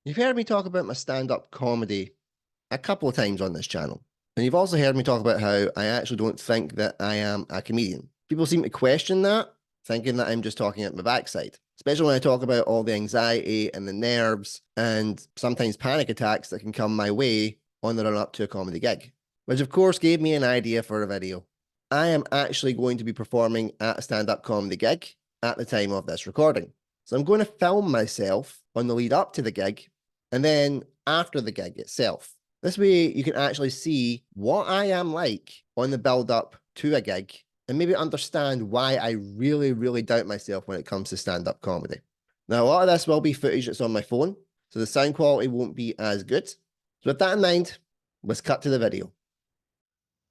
You've heard me talk about my stand-up comedy a couple of times on this channel. And you've also heard me talk about how I actually don't think that I am a comedian. People seem to question that, thinking that I'm just talking at my backside, especially when I talk about all the anxiety and the nerves and sometimes panic attacks that can come my way on the run up to a comedy gig, which of course gave me an idea for a video. I am actually going to be performing at a stand-up comedy gig at the time of this recording. So I'm going to film myself on the lead up to the gig and then after the gig itself. This way you can actually see what I am like on the build up to a gig and maybe understand why I really, really doubt myself when it comes to stand-up comedy. Now, a lot of this will be footage that's on my phone, so the sound quality won't be as good. So with that in mind, let's cut to the video.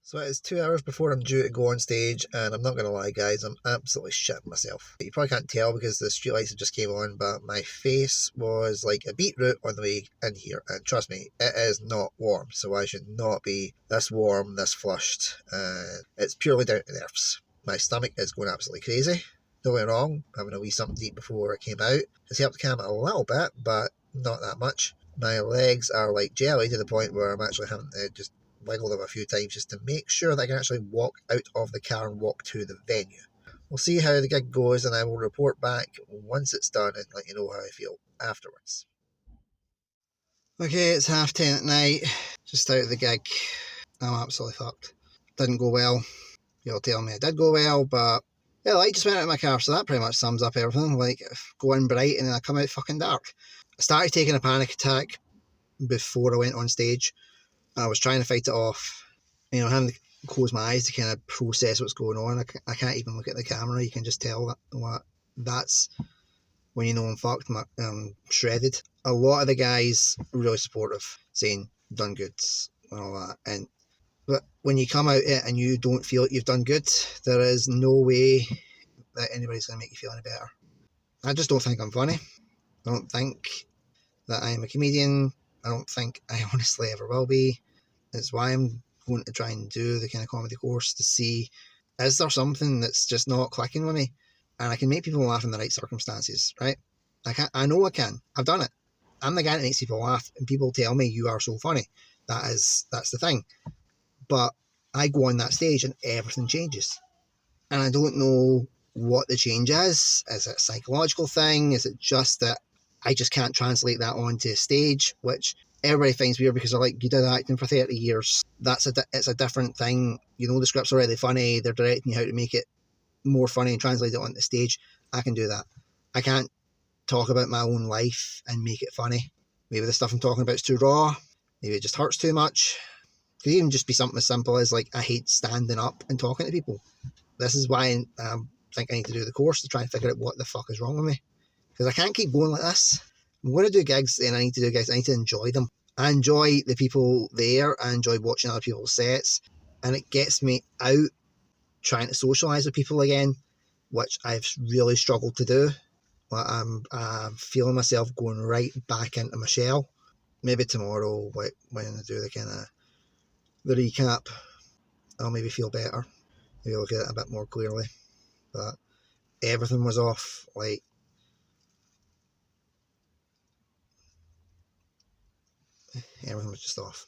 So it's 2 hours before I'm due to go on stage, and I'm not going to lie, guys, I'm absolutely shitting myself. You probably can't tell because the streetlights have just came on, but my face was like a beetroot on the way in here, and trust me, it is not warm, so I should not be this warm, this flushed, and it's purely down to nerves. My stomach is going absolutely crazy. Don't get me wrong, having a wee something to eat before it came out has helped calm it a little bit, but not that much. My legs are like jelly to the point where I'm actually having to just wiggle them a few times just to make sure that I can actually walk out of the car and walk to the venue. We'll see how the gig goes, and I will report back once it's done and let you know how I feel afterwards. Okay, it's 10:30 at night, just out of the gig. I'm absolutely fucked. Didn't go well. You'll tell me it did go well, but yeah, the light just went out of my car, so that pretty much sums up everything. Like, go in bright and then I come out fucking dark. I started taking a panic attack before I went on stage. I was trying to fight it off, having to close my eyes to kind of process what's going on. I can't even look at the camera. You can just tell that's when you know I'm fucked, I'm shredded. A lot of the guys were really supportive, saying, done good, and all that. But when you come out it and you don't feel like you've done good, there is no way that anybody's going to make you feel any better. I just don't think I'm funny. I don't think that I am a comedian. I don't think I honestly ever will be. It's why I'm going to try and do the kind of comedy course to see, is there something that's just not clicking with me? And I can make people laugh in the right circumstances, right? I know I can. I've done it. I'm the guy that makes people laugh, and people tell me you are so funny. That's the thing. But I go on that stage and everything changes. And I don't know what the change is. Is it a psychological thing? Is it just that I just can't translate that onto stage, which everybody finds weird because they're like, you did acting for 30 years. It's a different thing. The script's already funny. They're directing you how to make it more funny and translate it onto the stage. I can do that. I can't talk about my own life and make it funny. Maybe the stuff I'm talking about is too raw. Maybe it just hurts too much. It could even just be something as simple as like, I hate standing up and talking to people. This is why I think I need to do the course to try and figure out what the fuck is wrong with me. Because I can't keep going like this. I'm going to do gigs and I need to do gigs. I need to enjoy them. I enjoy the people there. I enjoy watching other people's sets. And it gets me out trying to socialise with people again, which I've really struggled to do. I'm feeling myself going right back into my shell. Maybe tomorrow, when I do the recap, I'll maybe feel better. Maybe look at it a bit more clearly. But everything was off. Like, everything was just off.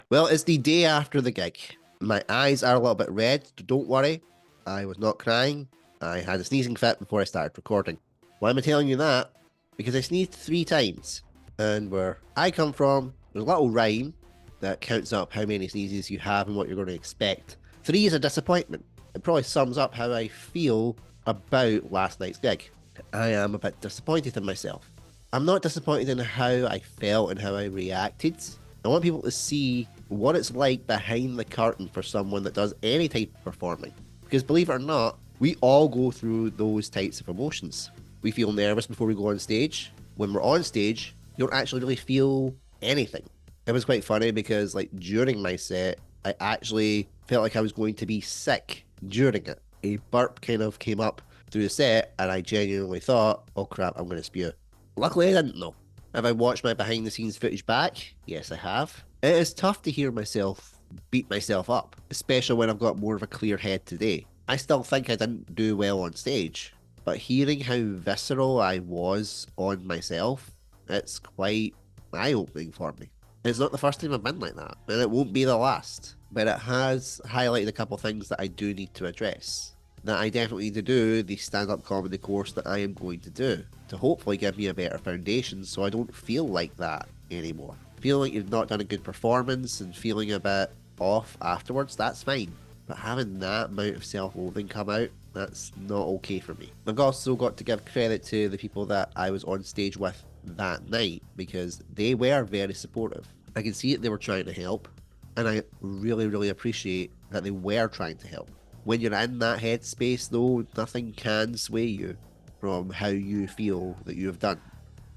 Well, it's the day after the gig. My eyes are a little bit red, so don't worry. I was not crying. I had a sneezing fit before I started recording. Why am I telling you that? Because I sneezed 3 times. And where I come from, there's a little rhyme that counts up how many sneezes you have and what you're going to expect. 3 is a disappointment. It probably sums up how I feel about last night's gig. I am a bit disappointed in myself. I'm not disappointed in how I felt and how I reacted. I want people to see what it's like behind the curtain for someone that does any type of performing. Because believe it or not, we all go through those types of emotions. We feel nervous before we go on stage. When we're on stage, you don't actually really feel anything. It was quite funny because like during my set, I actually felt like I was going to be sick during it. A burp kind of came up through the set and I genuinely thought, oh crap, I'm going to spew. Luckily I didn't though. Have I watched my behind the scenes footage back? Yes, I have. It is tough to hear myself beat myself up, especially when I've got more of a clear head today. I still think I didn't do well on stage, but hearing how visceral I was on myself, it's quite eye-opening for me. It's not the first time I've been like that, and it won't be the last, but it has highlighted a couple things that I do need to address. That I definitely need to do the stand-up comedy course that I am going to do to hopefully give me a better foundation so I don't feel like that anymore. Feeling like you've not done a good performance and feeling a bit off afterwards, that's fine. But having that amount of self-loathing come out, that's not okay for me. I've also got to give credit to the people that I was on stage with that night because they were very supportive. I can see that they were trying to help, and I really, really appreciate that they were trying to help. When you're in that headspace, though, nothing can sway you from how you feel that you have done.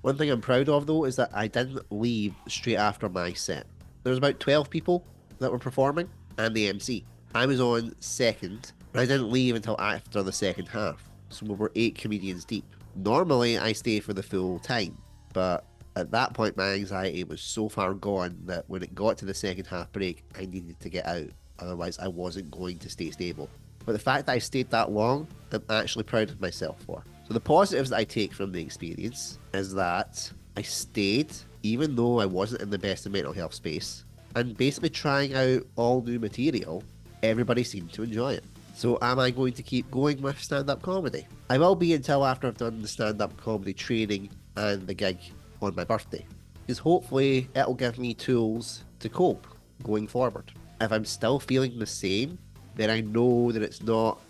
One thing I'm proud of, though, is that I didn't leave straight after my set. There was about 12 people that were performing, and the MC. I was on second, and I didn't leave until after the second half, so we were 8 comedians deep. Normally, I stay for the full time, but at that point, my anxiety was so far gone that when it got to the second half break, I needed to get out. Otherwise, I wasn't going to stay stable. But the fact that I stayed that long, I'm actually proud of myself for. So the positives that I take from the experience is that I stayed, even though I wasn't in the best of mental health space, and basically trying out all new material, everybody seemed to enjoy it. So am I going to keep going with stand-up comedy? I will be until after I've done the stand-up comedy training and the gig on my birthday. Because hopefully it'll give me tools to cope going forward. If I'm still feeling the same, then I know that it's not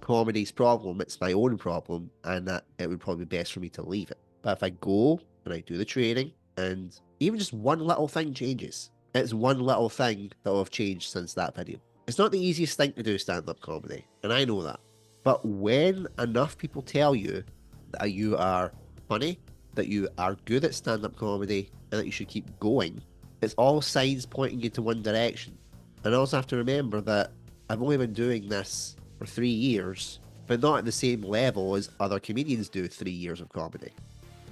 comedy's problem, it's my own problem, and that it would probably be best for me to leave it. But if I go and I do the training, and even just one little thing changes, it's one little thing that will have changed since that video. It's not the easiest thing to do stand-up comedy, and I know that. But when enough people tell you that you are funny, that you are good at stand-up comedy, and that you should keep going, it's all signs pointing you to one direction. And I also have to remember that I've only been doing this for 3 years, but not at the same level as other comedians do 3 years of comedy.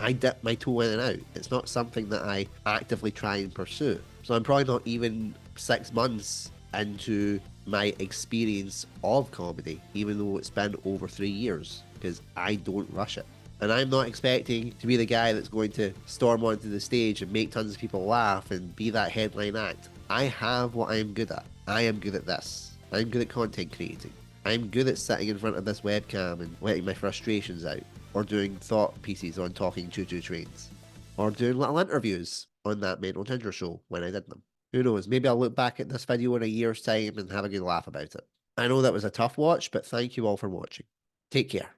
I dip my toe in and out. It's not something that I actively try and pursue. So I'm probably not even 6 months into my experience of comedy, even though it's been over 3 years, because I don't rush it. And I'm not expecting to be the guy that's going to storm onto the stage and make tons of people laugh and be that headline act. I have what I'm good at. I am good at this. I'm good at content creating. I'm good at sitting in front of this webcam and letting my frustrations out, or doing thought pieces on talking choo-choo trains, or doing little interviews on that Mental Ginger show when I did them. Who knows, maybe I'll look back at this video in a year's time and have a good laugh about it. I know that was a tough watch, but thank you all for watching. Take care.